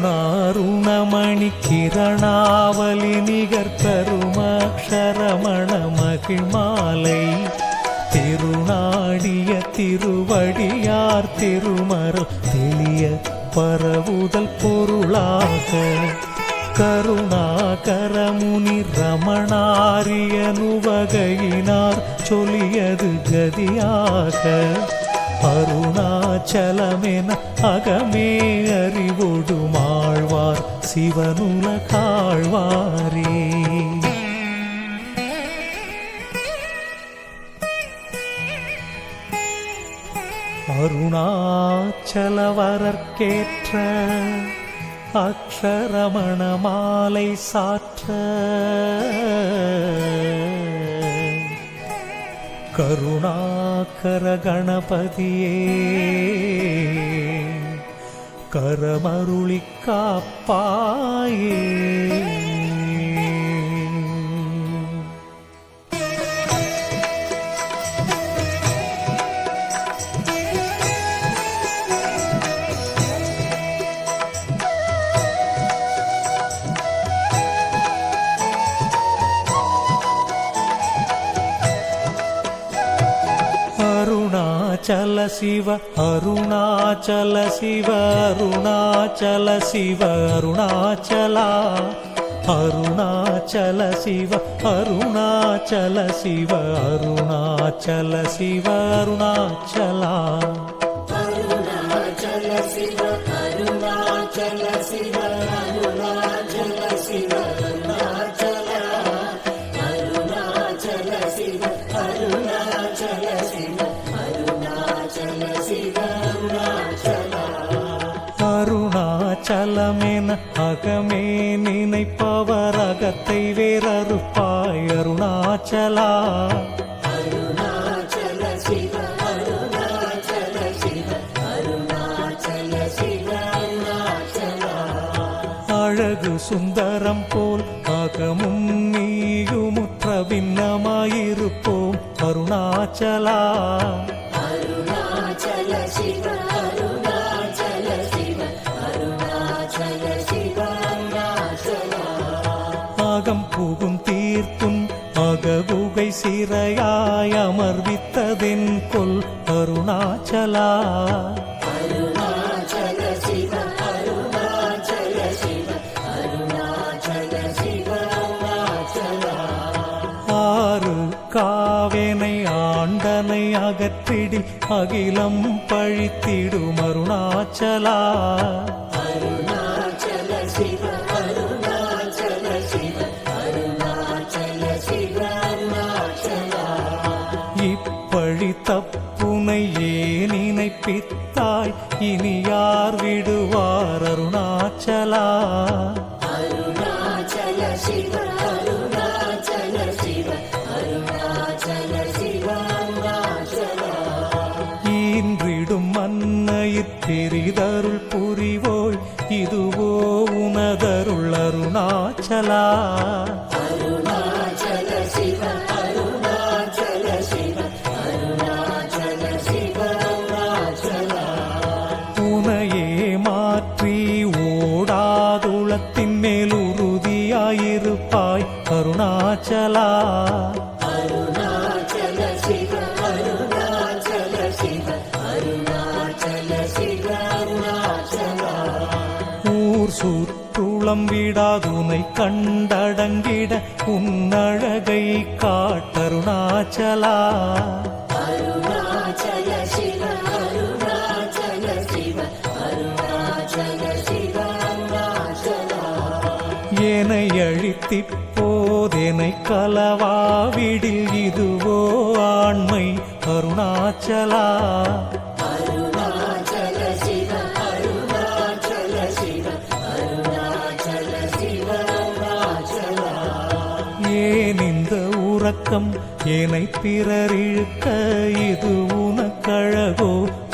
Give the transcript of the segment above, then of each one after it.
கருணாருணமணி கிரணாவலி நிகர் கருமக்ஷரமண மகிழ்மாலை திருநாடிய திருவடியார் திருமருள் தெளிய பரவுதல் பொருளாக கருணாகரமுனி ரமணாரியனுவகையினார் சொல்லியது கதியாக அருணாச்சலமென அகமே அறிவொடுமாழ்வார் சிவனுலகாழ்வாரே. அருணாச்சலவரற்கேற்ற அக்ஷரமண மாலை சாற்ற கருணாகர கணபதியே கரமருளி காப்பாயே. அருணாச்சல சிவ அருணாச்சல சிவ அருணாச்சல சிவ அருணாச்சலா அருணாச்சல சிவ அருணாச்சல சிவ அருணாச்சல சிவ அருணாச்சலா அருணாச்சல சிவ அருணாச்சல சிவ அருணாச்சல சிவ அருணாச்சலா அருணாச்சல சிவ அருணாச்சல சிவ அருணாச்சலமென அகமே நினைப்பவர் அகத்தை வேறறுப்பாய் அருணாச்சலா அருணாச்சல சிவ அருணாச்சல சிவ அருணாச்சல சிவ அருணாச்சலா அழகு சுந்தரம் போல் அகமும் நீயுமுற்ற பின்னமாயிருப்போம் அருணாச்சலா அருணாச்சல சிவ அருணாச்சல சிவ அருணாச்சல சிவ அருணாச்சலா அகம் புகும் தீர்த்தும் அககுகை சிறையாய் அமர்வித்ததென் கொல் அருணாச்சலா அருணாச்சல சிவ அருணாச்சல சிவ அருணாச்சல சிவ அருணாச்சலா ஆறு காவேனை ஆண்டனை அகற்றிடி அகிலம் பழித்திடும் அருணாச்சலா அருணாச்சல சிவ அருணாச்சல சிவ அருணாச்சல சிவ அருணாச்சலா இப்பழி தப்புனை ஏன் நினைப்பித்தாய் இனி யார் விடுவார் அருணாச்சலா அருணாச்சல சிவ அருணாச்சல சிவ அருணாச்சல சிவ அருணாச்சலா ஈன்றிடும் மன்னையிற் பெரிதருள் புரிவோய் இதுவோ உனதருள் அருணாச்சலா அருணாச்சல சிவ அருணாச்சல சிவ அருணாச்சல சிவ அருணாச்சலா உனையே மாற்றி ஓடாதுளத்தின் மேல் உறுதியாயிருப்பாய் அருணாச்சலா அருணாச்சல சிவ அருணாச்சல சிவ அருணாச்சல சிவ அருணாச்சலா ஊர் சுற்றுளம் விடாதுனை கண்டடங்கிட உன்னழகை காட்டருணாச்சலா அருணாச்சல சிவ அருணாச்சல சிவ அருணாச்சல சிவ அருணாச்சலா ஏனை அழித்திப்போதெனை கலவாவிடில் இதுவோ ஆண்மை அருணாச்சலா அருணாச்சல சிவ அருணாச்சல சிவ அருணாச்சல சிவ அருணாச்சலா ஏன் இந்த உறக்கம் ஏனை பிறர் இழுக்க இது உனக்கழகோ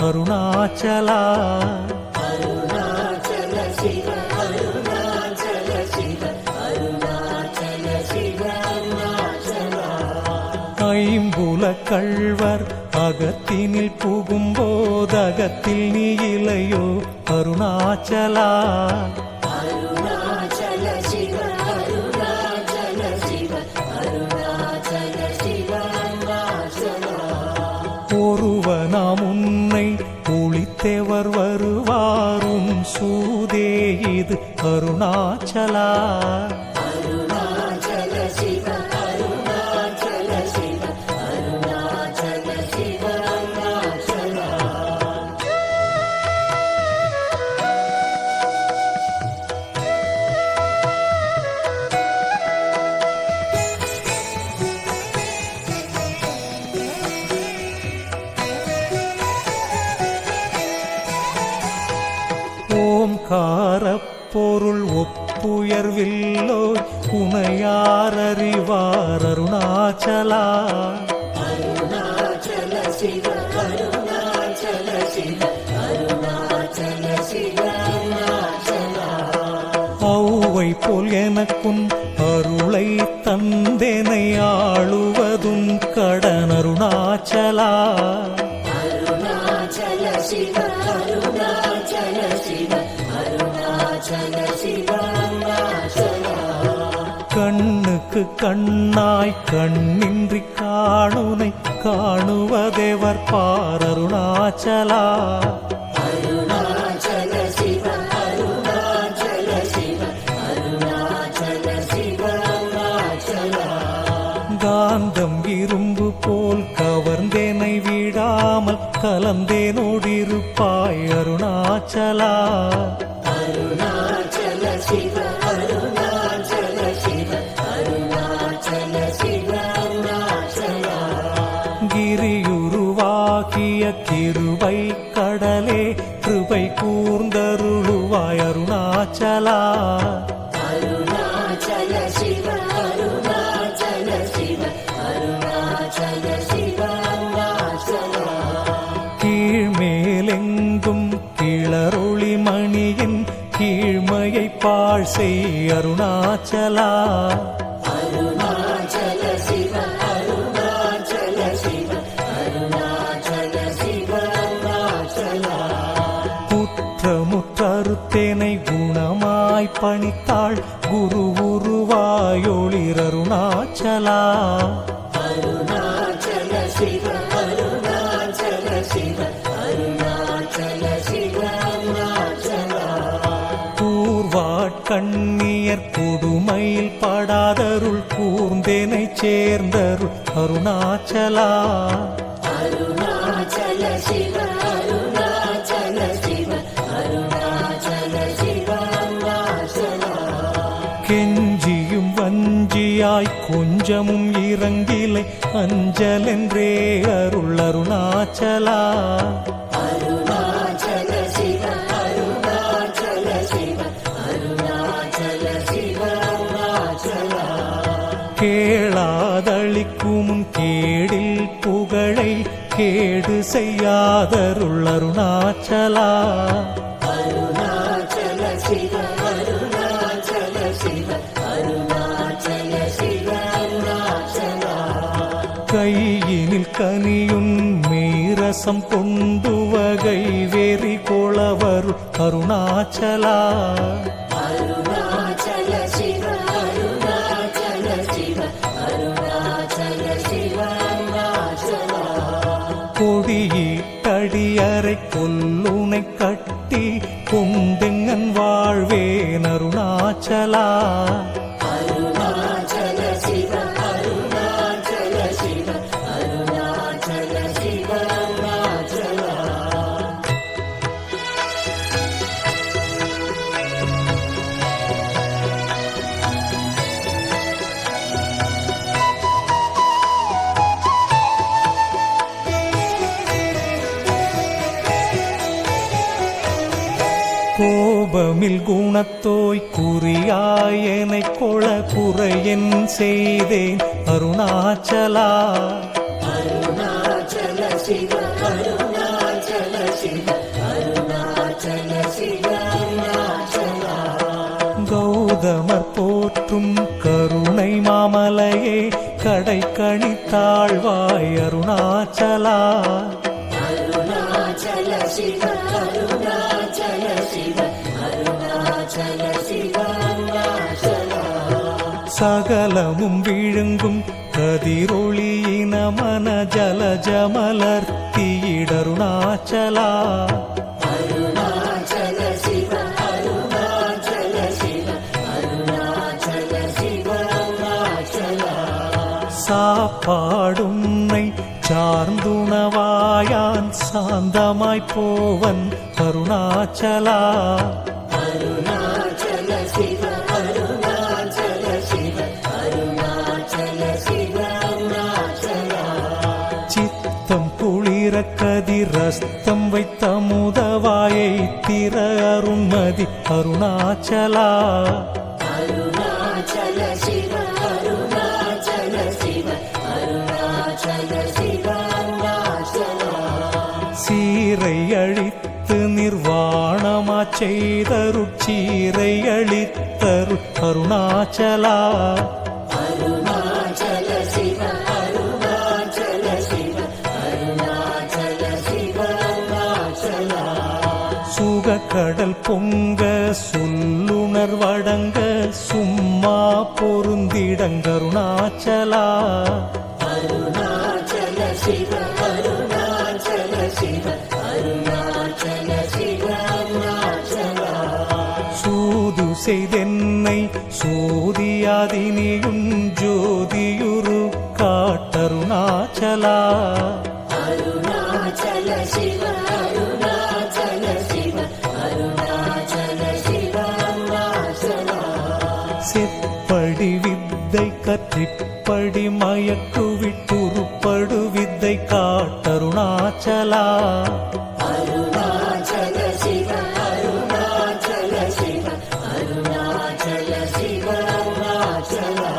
அருணாச்சலா அருணாச்சல சிவ அருணாச்சல சிவ அருணாச்சல சிவ அருணாச்சலா ஐம்புல கள்வர் அகத்தினில் புகும்போதகத்தில் நீ இலையோ அருணாச்சலா. அருணாச்சல சிவ அருணாச்சல சிவ அருணாச்சல சிவ அருணாச்சலா. ஒருவனாம் உன்னை ஒளித்தேவர் வருவாரும் சூதே இது அருணாச்சலா. அருணாச்சல சிவ அருணாச்சல சிவ அருணாச்சல சிவ அருணாச்சலா. ஓம்காரப் பொருள் ஒப்புயர்வில்லோய் உனையாரறிவார் அருணாச்சலா. அருணாச்சல சிவ அருணாச்சல சிவ அருணாச்சல சிவ அருணாச்சலா. ஔவை போல் எனக்கும் அருளை தந்தெனை ஆளுவதும் கடன் அருணாச்சலா. அருணாச்சல சிவ அருணாச்சல சிவ அருணாச்சல சிவ அருணாச்சலா. கண்ணுக்கு கண்ணாய் கண்ணின்றி காணுனை காணுவதேவர் பார் அருணாச்சலா. அருணாச்சல சிவ அருணாச்சல சிவ அருணாச்சல சிவ அருணாச்சலா. காந்தம் இரும்பு போல் கவர்ந்தேனை விடாமல் கலந்தேனோடிருப்பாய் அருணாச்சலா. அருணாச்சல சிவ அருணாச்சல சிவ அருணாச்சல சிவ அருணாச்சலா. கிரியுருவாகிய கிருபை கடலே கிருபை கூர்ந்தருளுவாய் அருணாச்சலா. அருணாச்சல சிவ அருணாச்சல சிவ அருணாச்சல சிவ அருணாச்சலா. கீழ்மேலெங்கும் கிளரொளி மணியின் கீழ்மையை பாழ் செய் அருணாச்சலா. அருணாச்சல சிவ அருணாச்சல சிவ அருணாச்சல சிவ அருணாச்சலா. குற்றமுற்றறுத்தேனை குணமாய் பணித்தாள் குரு உருவாயொளிர் அருணாச்சலா. அருணாச்சல சிவ அருணாச்சல சிவ அருணாச்சல சிவ அருணாச்சலா. கூர்வாட்கண்ணியர் கொடுமையில் படாதருள் கூர்ந்தேனை சேர்ந்தருள் அருணாச்சலா. அருணாச்சல சிவ அருணாச்சல சிவ அருணாச்சல சிவ அருணாச்சலா. கெஞ்சியும் வஞ்சியாய் கொஞ்சமும் இறங்கிலை அஞ்சலென்றே அருள் அருணாச்சலா. அருணாச்சல சிவ அருணாச்சல சிவ அருணாச்சல சிவ அருணாச்சலா. கேளாதளிக்கும் கேடில் புகழை கேடு செய்யாதருள் அருணாச்சலா. அருணாச்சல சிவ அருணாச்சல சிவ அருணாச்சல சிவ அருணாச்சலா. கையினில் கனியுன் மீரசம் கொண்டு வகை வெறி கொளவருள் அருணாச்சலா. அருணாச்சல சிவ அருணாச்சல சிவ அருணாச்சல சிவ அருணாச்சலா. கொடியீட்டடியறை கொல்லுனை கட்டி கொண்டெங்கன் வாழ்வேன் அருணாச்சலா. அருணாச்சல சிவ அருணாச்சல சிவ அருணாச்சல சிவ அருணாச்சலா. கோபமில் குணத்தோய் குறியாயனை கொள குறையன் செய்தேன் அருணாச்சலா. அருணாச்சல சிவ அருணாச்சல சிவ அருணாச்சல சிவ அருணாச்சலா. கௌதமர் போற்றும் கருணை மாமலையே கடை கணித்த தாழ்வாய் அருணாச்சலா. அருணாச்சல சிவ அருணாச்சல சிவ அருணாச்சல சிவ அருணாச்சலா. சகலமும் விழுங்கும் கதிரொளியின மன ஜலஜமலர்த்தியிடருணாச்சலா. அருணாச்சல சிவ அருணாச்சல சிவ அருணாச்சல சிவ அருணாச்சலா. சாப்பாடுன்னை சார்ந்துணவாயான் சாந்தமாய் போவன் அருணாச்சலா. அருணாச்சல சிவ அருணாச்சல சிவ அருணாச்சல சிவ அருணாச்சலா. சித்தம் குளிர கதிரஸ்தம் வைத்த முதவாயை திற அருண்மதி அருணாச்சலா. அருணாச்சல சிவ அருணாச்சல சிவ அருணாச்சல சிவ அருணாச்சலா. சீரை அழித்து நிர்வாணமா செய்தருட்சீரை அழித்தரு அருணாச்சலா. அருணாச்சல சிவ அருணாச்சல சிவ அருணாச்சல சிவ அருணாச்சலா. சுகக்கடல் பொங்க சொல்லுணர்வடங்க சும்மா பொருந்திடங்கருணாச்சலா. அருணாச்சல சிவ அருணாச்சல சிவ அருணாச்சல சிவ அருணாச்சலா. சூது செய்தென்னை சோதியாதினியும் ஜோதியுரு காட்டருணாச்சலா. அருணாச்சல சிவ அருணாச்சல சிவ அருணாச்சல சிவ அருணாச்சலா. செப்படி வித்தை கற்றிப்படி மயக்குவிட்டுருப்படு வித்தை காட்டருணாச்சலா. அருணாச்சல சிவ அருணாச்சல சிவ அருணாச்சல சிவ அருணாச்சலா.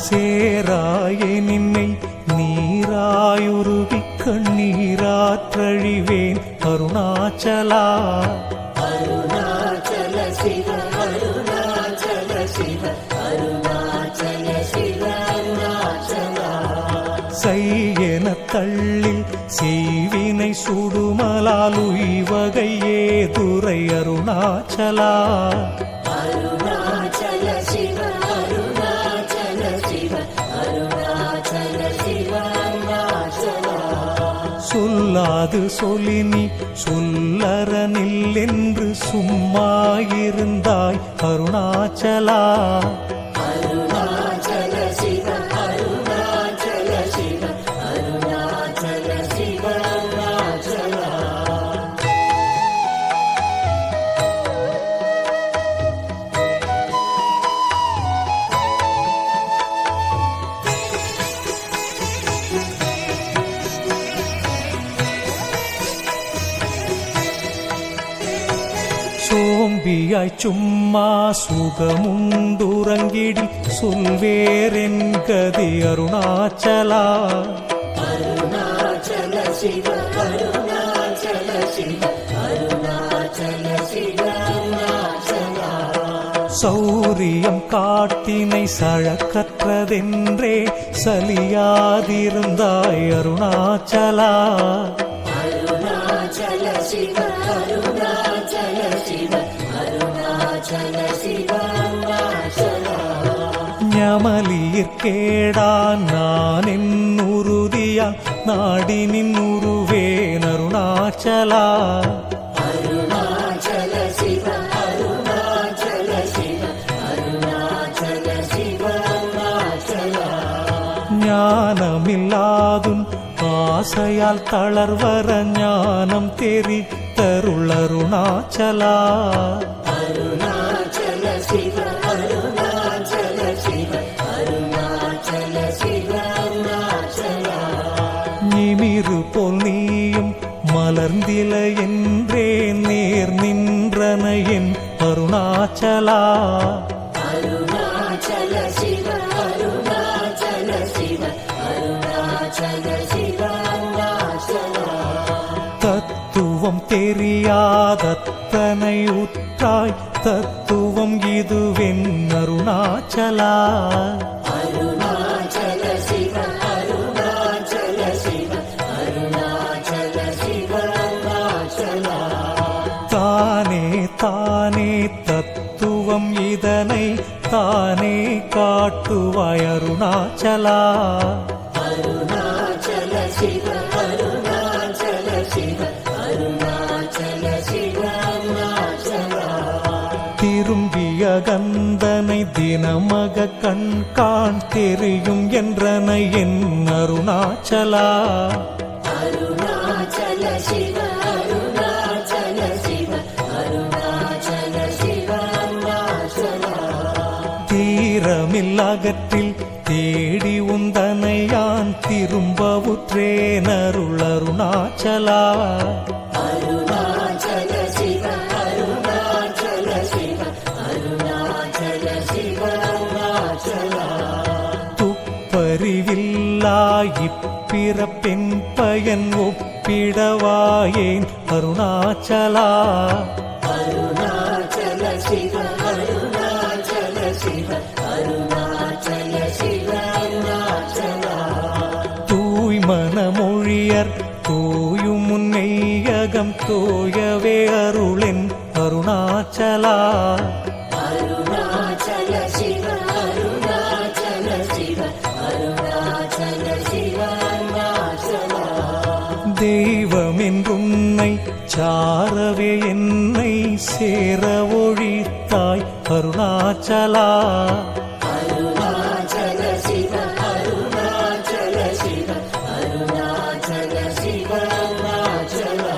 சேராய நின்னை நீராயுருவி கண்ணீராற்றழிவேன் அருணாச்சலா. அருணாச்சல சிவ அருணாச்சல சிவ அருணாச்சல சிவ அருணாச்சலா. செய்யென தள்ளில் செய்வினை சுடுமலால் உய்வகையே துரை அருணாச்சலா. அருணாச்சல சிவ அருணாச்சல சிவ அருணாச்சல சிவ அருணாச்சலா. சொல்லாது சொலினி சொல்லறனில் என்று சும்மாயிருந்தாய் அருணாச்சலா. அருணாச்சல சிவ அருணாச்சல சிவ அருணாச்சல சிவ அருணாச்சலா. சோம்பியாய் சும்மா சுகமுண்டுறங்கிடி சொல்வேரென் கதி அருணாச்சலா. அருணாச்சல சிவ அருணாச்சல சிவ அருணாச்சல சிவ அருணாச்சலா. சௌரியம் காட்டினை சழக்கற்றதென்றே சலியாதிருந்தாய் அருணாச்சலா. அருணாச்சல சிவ அருணாச்சல சிவ அருணாச்சல சிவ அருணாச்சலா. ஞமலியிற்கேடா நான் என் உறுதியா நாடி நின் உருவேன் அருணாச்சலா. அருணாச்சல சிவ அருணாச்சல சிவ அருணாச்சல சிவ அருணாச்சலா. ஞானமில்லாதும் ஆசையால் தளர்வர ஞானம் தெரித்தருள் அருணாச்சலா. அருணாச்சல சிவ அருணாச்சல சிவ அருணாச்சல சிவ அருணாச்சலா. நிமிரு போல் நீயும் மலர்ந்தில என்றே நேர் நின்றன என் அருணாச்சலா. அருணாச்சல சிவ அருணாச்சல சிவ அருணாச்சல சிவ அருணாச்சலா. தத்துவம் தெரியாதத்தனை உற்றாய் தத்துவம் இதுவென் அருணாச்சலா. அருணாச்சல சிவ அருணாச்சல சிவ அருணாச்சல சிவ அருணாச்சலா தானே தானே தத்துவம் இதனை தானே காட்டுவாய் அருணாச்சலா அருணாச்சல சிவ அருணாச்சல சிவ அருணாச்சல சிவ அருணாச்சலா திரும்பிய கந்தனை தினமக கண்காண் தெரியும் என்றனை என் அருணாச்சலா அருணாச்சல சிவ அருணாச்சல சிவ அருணாச்சல சிவ அருணாச்சலா தீரமில்லகற்றில் தேடி உந்தனை யான் திரும்பவுற்றேன் அருள் அருணாச்சலா அருணாச்சல சிவ அருணாச்சல சிவ அருணாச்சல சிவ அருணாச்சலா துப்பறிவில்லா இப்பிறப்பெண் பயன் ஒப்பிடவாயேன் அருணாச்சலா அருணாச்சல சிவ அருணாச்சல சிவ அருணாச்சல சிவ அருணாச்சலா தூய்மனமொழியர் தூயும் முன்னையகம் தோயவே அருளென் அருணாச்சலா அருணாச்சல சிவ அருணாச்சல சிவ அருணாச்சல சிவ அருணாச்சலா தெய்வமென்றுன்னை சாரவே என்னை சேர ஒழித்தாய் அருணாச்சலா அருணாச்சல சிவ அருணாச்சல சிவ அருணாச்சல சிவ அருணாச்சலா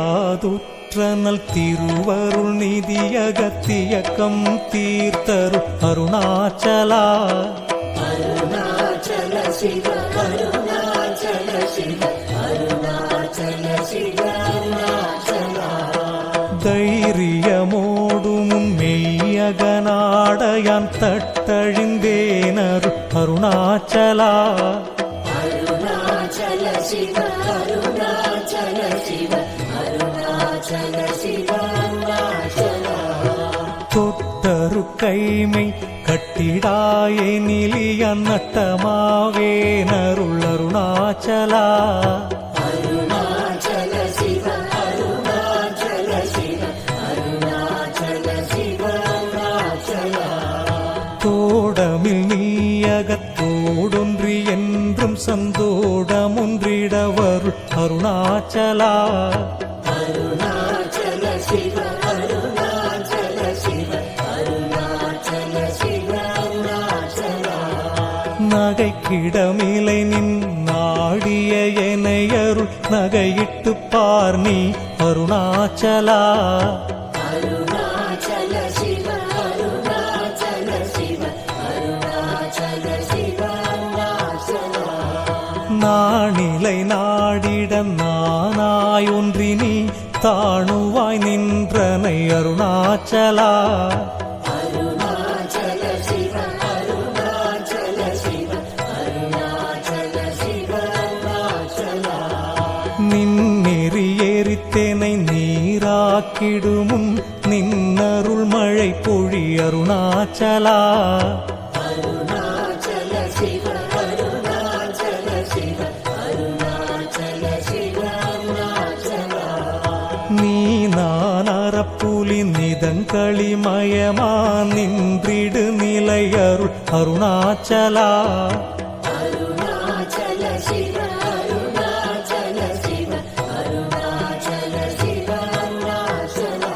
தேடாதுற்றனல் திருவருள் நிதியகத்தியக்கம் தீர்த்தரு அருணாச்சலா அருணாச்சல சிவ அருணாச்சல சிவ அருணாச்சல சிவ அருணாச்சலா தைரியமோடும் மெய்யகநாடயான் தட்டழிந்தேனரு அருணாச்சலா அருணாச்சல சிவ அருணாச்சல சிவ அருணாச்சல சிவ அருணாச்சலா தொட்டரு கைமை கட்டிடாயே நிலியன் நட்டமாவேனருள் அருணாச்சலா அருணாச்சல சிவ அருணாச்சல சிவ அருணாச்சல சிவ அருணாச்சலா தோடமில் நீயகத்தோடொன்றி என்றும் சந்தோடமொன்றிடவர் அருணாச்சலா அருணாச்சல சிவ அருணாச்சல சிவ அருணாச்சல சிவ அருணாச்சலா நகைக்கிடமிலை நின் நாடிய எனையருள் நகையிட்டு பார் நீ அருணாச்சலா அருணாச்சல சிவ அருணாச்சல சிவ அருணாச்சல சிவ அருணாச்சலா நாணிலை நாடிடம் நானாய் ஒன்றி நீ தாணுவாய் நின்றனை அருணாச்சலா அருணாச்சல சிவ அருணாச்சல சிவ அருணாச்சல சிவ அருணாச்சலா நின்னெறி எரித்தேனை நீராக்கிடுமுன் நின்னருள் மழை பொழி அருணாச்சலா அருணாச்சல சிவ அருணாச்சல சிவ அருணாச்சல சிவ அருணாச்சலா நீ நான் அறப்புலி நிதங்களிமயமா நின்றிடு நிலையருள் அருணாச்சலா அருணாச்சல சிவ அருணாச்சல சிவ அருணாச்சல சிவ அருணாச்சலா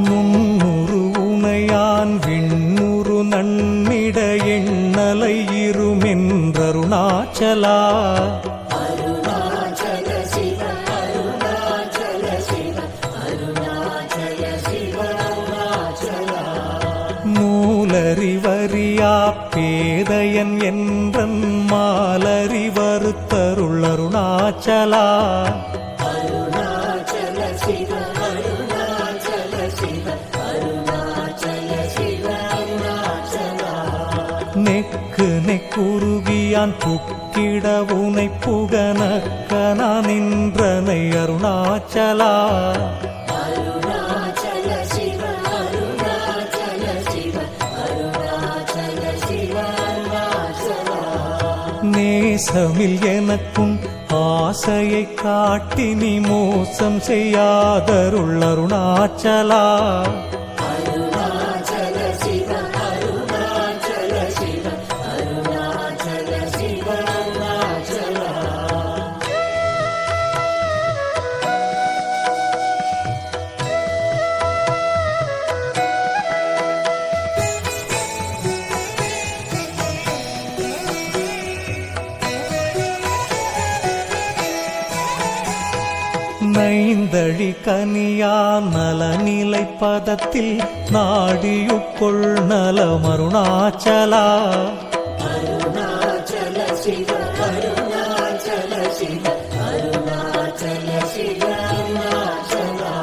முன்னுரு உனையான் விண்ணுரு நன்னிட எண்ணலை இருமென்றருணாச்சலா அருணாச்சல சிவ அருணாச்சல சிவ அருணாச்சல சிவ அருணாச்சலா நூலறிவறியா பேதையன் என்றன் மாலறிவறுத்தருள் அருணாச்சலா அருணாச்சல சிவ அருணாச்சல சிவ அருணாச்சல சிவ அருணாச்சலா நெக்கு நெக்கு குறுகியான் புக்கிட உனை புகனக்கனா நின்றனை அருணாச்சலா அருணாச்சல சிவ அருணாச்சல சிவ அருணாச்சல சிவ அருணாச்சலா நேசமில் எனக்கும் ஆசையை காட்டி நீ மோசம் செய்யாதருள் அருணாச்சலா அருணாச்சல சிவ அருணாச்சல சிவ அருணாச்சல சிவ அருணாச்சலா நைந்தழி கனியா நலநிலை பதத்தில் நாடியுட்கொள் நலம் அருணாச்சலா அருணாச்சல சிவ அருணாச்சல சிவ அருணாச்சல சிவ அருணாச்சலா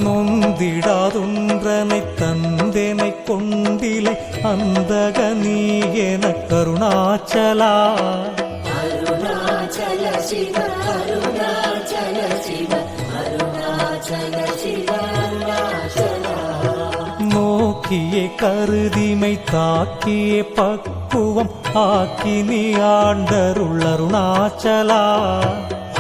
நொந்திடாதொன்றனை தந்தெனை கொண்டிலை அந்தக நீ என கருணாச்சலா அருணாச்சல சிவ அருணாச்சல சிவ அருணாச்சல சிவ அருணாச்சலா நோக்கியே கருதிமை தாக்கியே பக்குவம் ஆக்கி நீ ஆண்டருள் அருணாச்சலா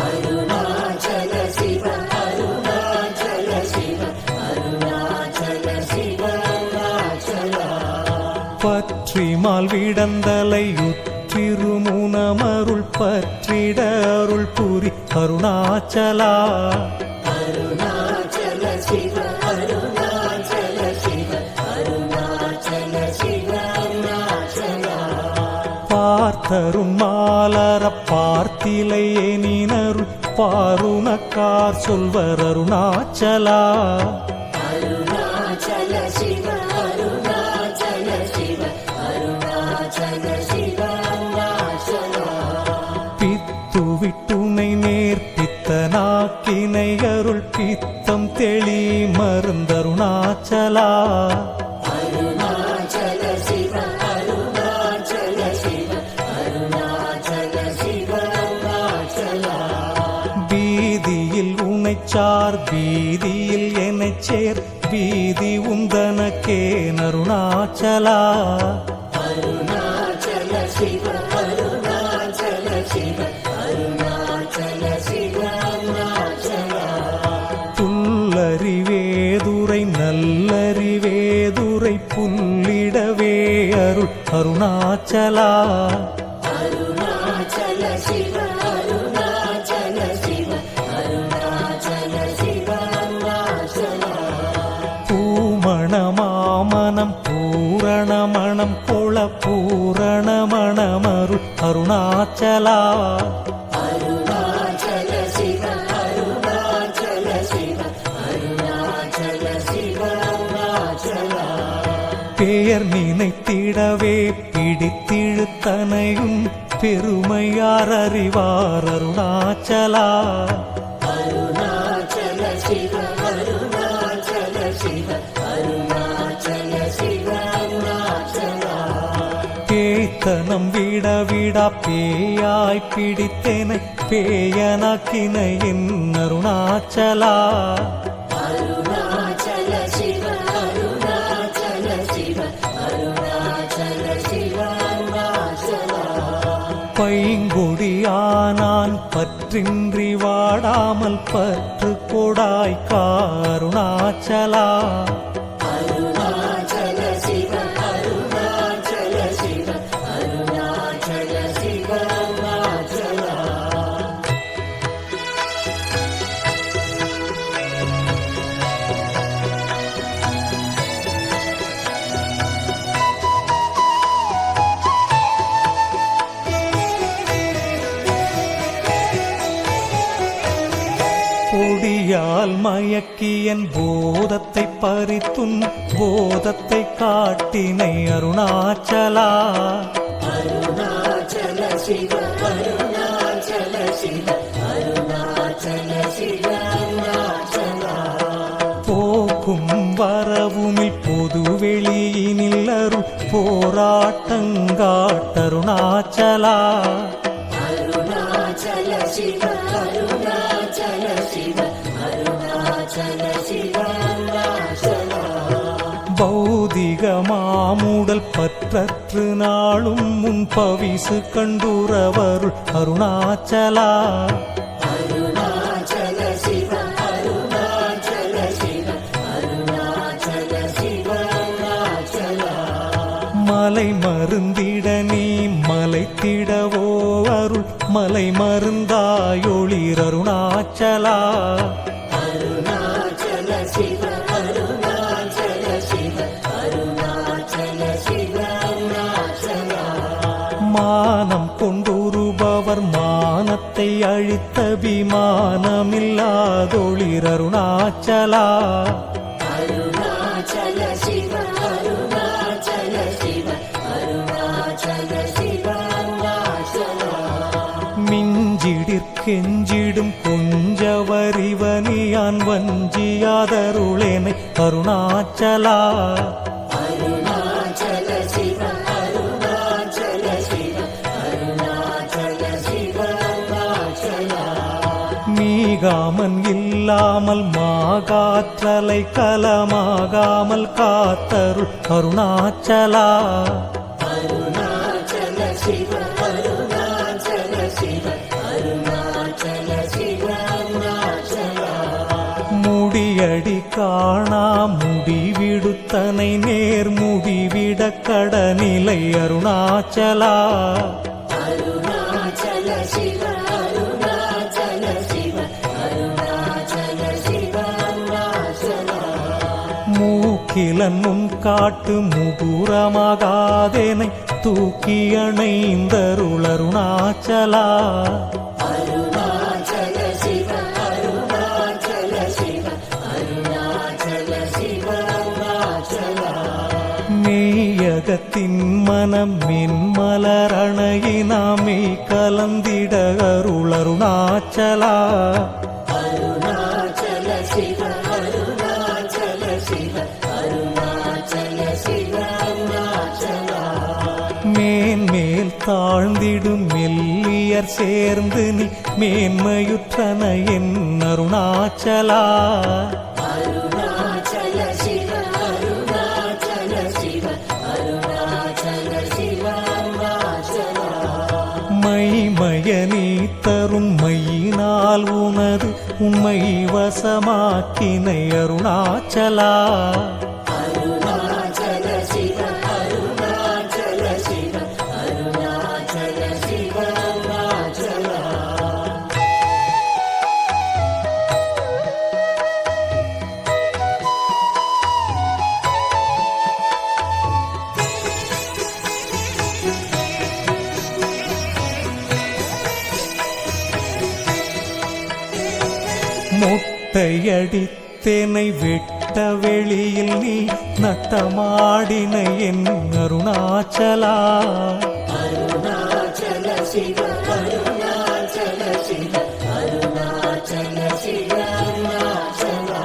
அருணாச்சல சிவ அருணாச்சல சிவ அருணாச்சல சிவ அருணாச்சலா பற்றிமால் விடந்தலை திருமுனமருள் பற்றிட அருள் புரி அருணாச்சலா அருணாச்சல சிவ அருணாச்சல சிவ அருணாச்சல சிவ அருணாச்சலா பார்த்தருண் மாலர பார்த்திலை எனினருள் பாருணக்கார் சொல்வர் அருணாச்சலா அருணாச்சல சிவ அருணாச்சல சிவ அருணாச்சல சிவ அருணாச்சலா பித்துவிட்டுனை நேர்பித்தனாக்கினை அருள் பித்தம் தெளி மருந்தருணாச்சலா அருணாச்சல சிவ அருணாச்சல சிவ அருணாச்சல சிவ அருணாச்சலா பீதியில் உனைச்சார் பீதியில் எனச் சேர் பீதி உந்தனக்கே அருணாச்சலா அருணாச்சல சிவ அருணாச்சல சிவ அருணாச்சல சிவ அருணாச்சலா புல்லறிவேதுரை நல்லறிவேதுரை புல்லிடவே அருள் அருணாச்சலா அருணாச்சல சிவ அருணாச்சல சிவ அருணாச்சல சிவ அருணாச்சலா பூமணமாமனம் பூரணமணம் கொள பூரணமணமருள் அருணாச்சலா அருணாச்சல சிவ அருணாச்சல சிவ அருணாச்சல சிவ அருணாச்சலா பெயர் நினைத்திடவே பிடித்திழுத்தனையும் பெருமையார் அறிவார் அருணாச்சலா அருணாச்சல சிவ அருணாச்சல சிவ அருணாச்சல சிவ அருணாச்சலா பேய்த்தனம் விட விடா பேயாய் பிடித்தேனை பேயனாக்கினை என் அருணாச்சலா அருணாச்சல சிவ அருணாச்சல சிவ அருணாச்சல சிவ அருணாச்சலா பைங்கொடியானான் பற்றின்றி வாடாமல் பற்று கொடாய் காருணாச்சலா அருணாச்சல சிவ அருணாச்சல சிவ அருணாச்சல சிவ அருணாச்சலா பொடியால் மயக்கியன் போதத்தை பறித்துன் போதத்தை காட்டினை அருணாச்சலா அருணாச்சல சிவ அருணாச்சல சிவ அருணாச்சல சிவ அருணாச்சலா போக்கும் வரவுமில் பொது வெளியினில் அருள் போராட்டங்காட்ட அருணாச்சலா அருணாச்சல சிவ அருணாச்சல சிவ அருணாச்சல சிவ அருணாச்சலா பௌதிக மாமுடல் பற்றற்று நாளும் முன் பவிசு கண்டுறவருள் அருணாச்சலா அருணாச்சல சிவ அருணாச்சல சிவ அருணாச்சல சிவ அருணாச்சலா மலை மருந்திட நீ மலைத்திடவோ அருள் மலை மருந்தாயொளிர் அருணாச்சலா அருணாச்சல சிவ அருணாச்சல சிவ அருணாச்சல சிவ அருணாச்சலா மானம் கொண்டுருபவர் மானத்தை அழித்த விமானமில்லாதொளிர் அருணாச்சலா அருணாச்சல சிவ அருணாச்சல சிவ அருணாச்சல சிவ அருணாச்சலா மிஞ்சிடிற்கெஞ்சிடும் கொஞ்சவரிவனியான் வஞ்சியாதருளேனை அருணாச்சலா அருணாச்சல சிவ அருணாச்சல சிவ அருணாச்சல சிவ அருணாச்சலா மீகாமன் இல்லாமல் மாகாற்றலை கலமாகாமல் காத்தருள் அருணாச்சலா அருணாச்சல சிவ அருணாச்சல சிவ அருணாச்சல சிவ அருணாச்சலா முடியடி காணா முடிவிடுத்தனை நேர் முடிவிட கடநிலை அருணாச்சலா அருணாச்சல சிவ அருணாச்சல சிவ அருணாச்சல சிவ அருணாச்சலா மூக்கிலன் முன் காட்டு முகுரமாகாதேனை தூக்கி அணைந்தருள் அருணாச்சலா அருணாச்சல சிவ அருணாச்சல சிவ அருணாச்சல சிவ அருணாச்சலா மெய்யகத்தின் மனம் மென்மலரணையினாமே கலந்திட அருள் அருணாச்சலா அருணாச்சல சிவ அருணாச்சல சிவ அருணாச்சல சிவ அருணாச்சலா மேன்மேல் தாழ்ந்திடும் மெல்லியர் சேர்ந்து நீ மேன்மையுற்றன என் அருணாச்சலா அருணாச்சல சிவ அருணாச்சல சிவ அருணாச்சல சிவ அருணாச்சலா மைமய நீ தரும் மையினால் உனது உண்மை வசமாக்கினை அருணாச்சலா அருணாச்சல சிவ அருணாச்சல சிவ அருணாச்சல சிவ அருணாச்சலா மொட்டையடித்தேனை வெட்ட வெளியில் நீ நட்டமாடின என் அருணாச்சலா அருணாச்சல சிவ அருணாச்சல சிவ அருணாச்சல சிவ அருணாச்சலா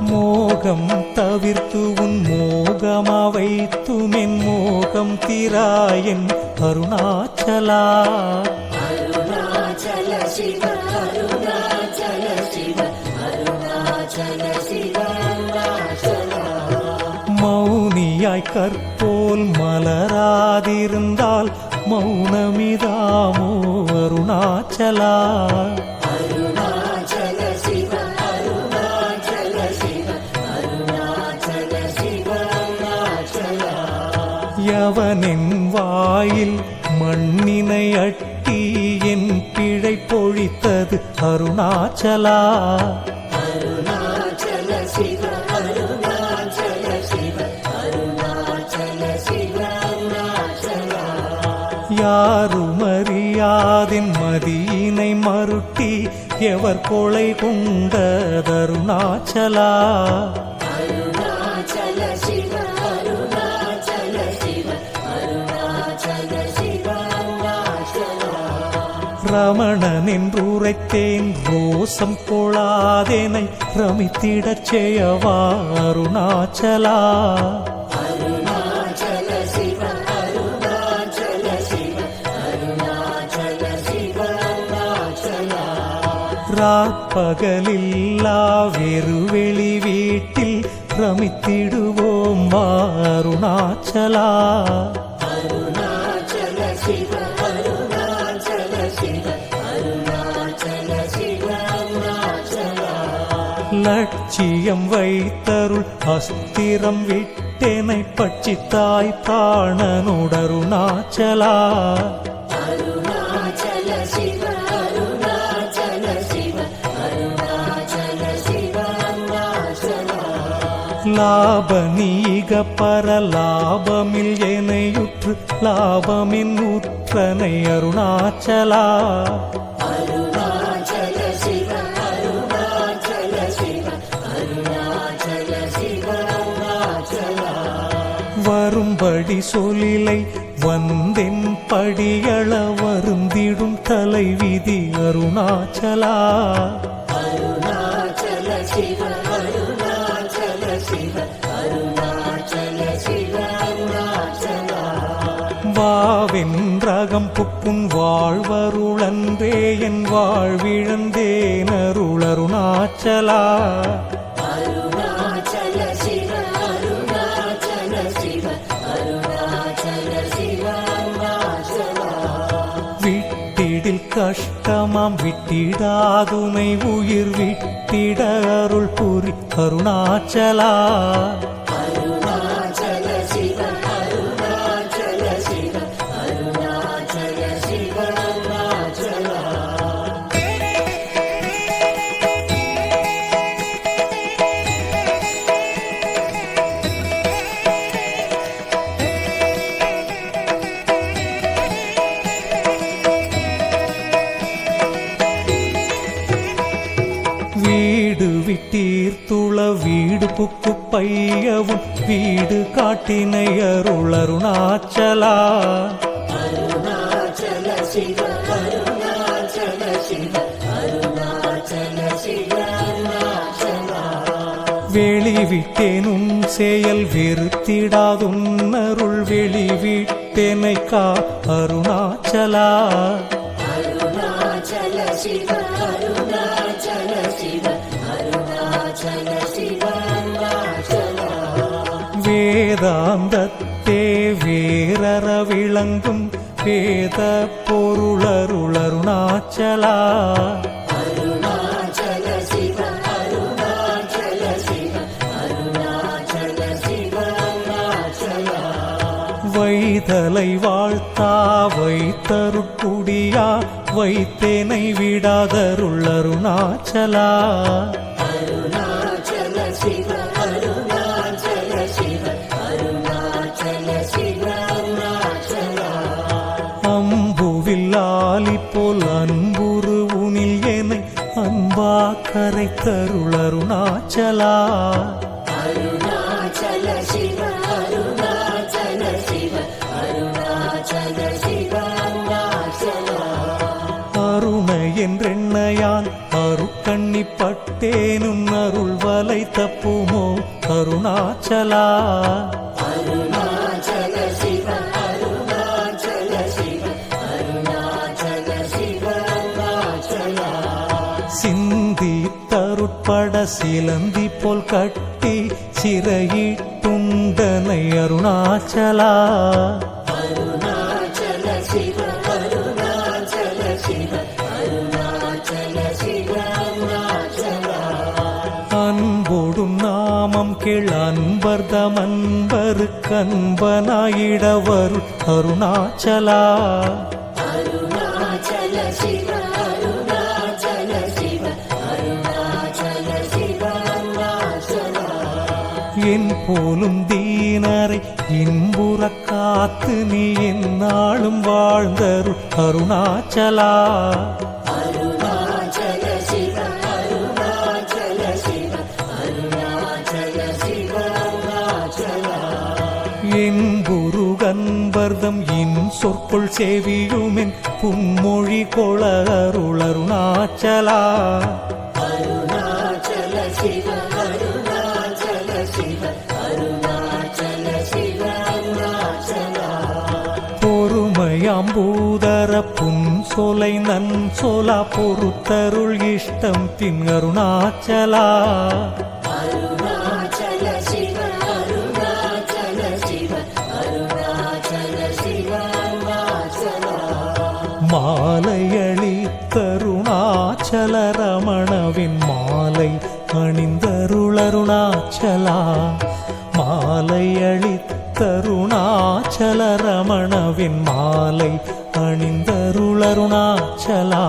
மோகம் தவிர்த்து உன் மோகமா வைத்துமென் மோகம் தீராயன் அருணாச்சலா அருணாச்சல சிவ அருணாச்சல சிவ அருணாச்சல சிவ அருணாச்சலா மௌனியாய் கற்போல் மலராதிருந்தால் மௌனமிதாமோ அருணாச்சலா அருணாச்சல சிவ அருணாச்சல சிவ அருணாச்சல சிவ அருணாச்சலா யவனின் வாயில் மண்ணினை அட்டி என் பிழை பொழித்தது அருணாச்சலா அருணாச்சல சிவ அருணாச்சல சிவ அருணாச்சல சிவ அருணாச்சலா யாருமறியாதின் மதியினை மருட்டி எவர் கொலை கொண்டதருணாச்சலா அருணாச்சல சிவ அருணாச்சல சிவ அருணாச்சல சிவ அருணாச்சலா ரமணன் என்றுரைத்தேன் ரோசம் கொளாதேனை ரமித்திடச் செய்யவா அருணாச்சலா அருணாச்சல சிவ அருணாச்சல சிவ ராப்பகலில்லா வெறுவெளி வீட்டில் ரமித்திடுவோம் வா அருணாச்சலா. அருணாச்சல சிவ அருணாச்சல சிவ அருணாச்சல சிவ அருணாச்சலா. லட்சியம் வைத்தருள் அஸ்திரம் விட்டெனை பட்சித்தாய் பிராணனுடருணாச்சலா. அருணாச்சல சிவ அருணாச்சல சிவ அருணாச்சல சிவ அருணாச்சலா. லாபநீக பரலாபமில் எனையுற்று லாபமின் உற்றனை அருணாச்சலா. அருணாச்சல சிவ அருணாச்சல சிவ அருணாச்சல சிவ அருணாச்சலா. வரும்படி சொலிலை வந்தென் படியள வருந்திடும் தலைவிதி அருணாச்சலா. அருணாச்சல சிவ அருணாச்சல சிவ அருணாச்சல சிவ அருணாச்சலா. வாவென்றகம் புப்புன் வாழ்வருளன்றே என் வாழ்விழந்தேன் அருளருணாச்சலா. அருணாச்சல சிவ அருணாச்சல சிவ அருணாச்சல சிவ அருணாச்சலா. விட்டிடில் கஷ்டமாம் விட்டிடாதுனை உயிர் விட்டிட அருள் புரி அருணாச்சலா. அருணாச்சல சிவ அருணாச்சல சிவ அருணாச்சல சிவ அருணாச்சலா. வீடு விட்டீர்த்துள வீடு புக்கு பையவும் வீடு காட்டினை அருளருணாச்சலா. அருணாச்சல சிவ அருணாச்சல சிவ அருணாச்சல சிவ அருணாச்சலா. வெளிவிட்டேனும் செயல் வெறுத்திடாதுன் அருள் வெளிவிட்டேனை கா அருணாச்சலா. அருணாச்சல சிவ அருணாச்சல சிவ அருணாச்சல சிவ அருணாச்சலா. வேதாந்தத்தே வேரற விளங்கும் வேத பொருளருளருணாச்சலா. அருணாச்சல சிவ அருணாச்சல சிவ அருணாச்சல சிவ அருணாச்சலா. வைதலை வாழ்த்தா வைத்தருட்குடியா வைத்தேனை விடாதருளருணாச்சலா. அருணாச்சல சிவ அருணாச்சல சிவ அருணாச்சல சிவ அருணாச்சலா. அம்புவில்லாலி போல் அன்புரு உனில் எனை அன்பா கரை தருளருணாச்சலா. அருணாச்சல சிவ அருணாச்சல சிவ அருணாச்சல சிவ அருணாச்சலா. அருண என்றெண்ணையான் அருக்கண்ணி பட்டேனும் அருள் வலை தப்புமோ அருணாச்சலா. அருணாச்சல சிவ அருணாச்சல சிவ அருணாச்சல சிவ அருணாச்சலா. சிந்தி தருட்பட சிலந்தி போல் கட்டி சிறையிட்டுண்டனை அருணாச்சலா. அருணாச்சல சிவ அருணாச்சல சிவ அருணாச்சல சிவ அருணாச்சலா. அன்போடும் நாமம் கேள் அன்பர்தம் அன்பருக்கு அன்பனாயிடவருள் அருணாச்சலா. அருணாச்சல சிவ அருணாச்சல சிவ அருணாச்சல சிவ அருணாச்சலா. என் போலும் தீனரை இன்புற காத்து நீ எந்நாளும் வாழ்ந்தருள் அருணாச்சலா. அருணாச்சல சிவ அருணாச்சல சிவ அருணாச்சல சிவ அருணாச்சலா. என் குருகன்பர்தம் இன் சொற்கொள் செவியுமென் புன்மொழி கொள அருள் அருணாச்சலா. அருணாச்சல சிவ அருணாச்சல சிவ அருணாச்சல சிவ அருணாச்சலா. பொறுமையாம்பூத பொருதர புன்சொலை நன்சொலா பொறுத்தருள் இஷ்டம் தின் அருணாச்சலா அருணாச்சல சிவ அருணாச்சல சிவ அருணாச்சல சிவ அருணாச்சலா மாலையளி தருணாச்சல ரமணவின் மாலை அணிந்தருளருணாச்சலா மாலையளி தருணாச்சல ரமணவின் மாலை அணிந்தருளருணாச்சலா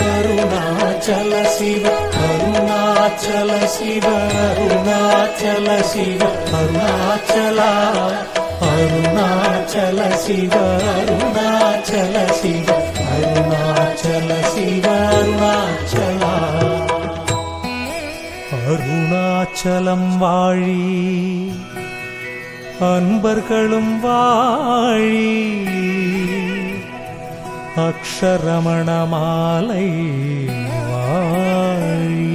அருணாச்சல சிவ அருணாச்சல சிவ அருணாச்சல சிவ அருணாச்சலா அருணாச்சல சிவ அருணாச்சல சிவ அருணாச்சல சிவ அருணாச்சலா அருணாச்சலம் வாழி அன்பர்களும் வாழி அக்ஷரமண மாலை வாழி.